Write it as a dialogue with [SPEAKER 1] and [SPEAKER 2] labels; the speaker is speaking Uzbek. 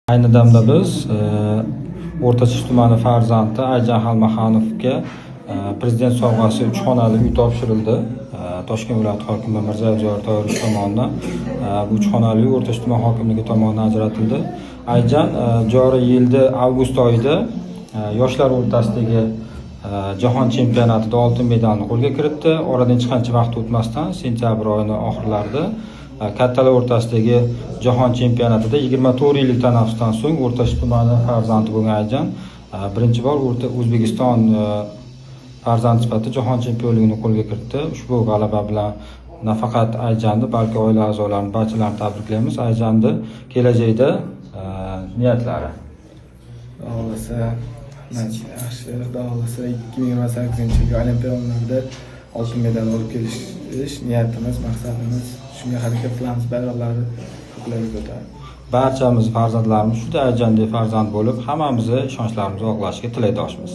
[SPEAKER 1] Ayni damda biz O'rtachish tumani farzandi Ayjan Xalmaxonovga Prezident sovg'asi 3 xonali uy topshirildi. Toshkent viloyati hokimi Mirzayev Zoir To'g'rish tomonidan bu 3 xonali uy O'rtachish tuman hokimligi tomonidan ajratildi. Ayjan joriy yilda avgust oyida yoshlar o'rtasidagi jahon chempionatida oltin medalni qo'lga kiritdi. Oradan hech qancha vaqt o'tmasdan sentyabr oyining oxirlarida kattalar o'rtasidagi jahon chempionatida 24 yillik tanaffusdan so'ng O'rtachish tumani farzandi bo'lgan Ayjan birinchi bor O'zbekiston farzandi sifatida jahon chempionligini qo'lga kiritdi. Ushbu g'alaba bilan nafaqat Ayjanni, balki oila a'zolarini barchalarini tabriklaymiz. Ayjanni kelajakda niyatlari.
[SPEAKER 2] Xohlasa, yaxshi, xohlasa 2028-yilgi Olimpiya o'yinlarida oltin medal olib kelish niyatimiz, maqsadimiz. Shunga harakat qilamiz, bayroqlarni ko'klarga ko'tarib.
[SPEAKER 1] Barchamiz farzandlarimiz shunday Ayjandek farzand bo'lib, hammamizni ishonchlarimizni oqlashiga tilakdoshmiz.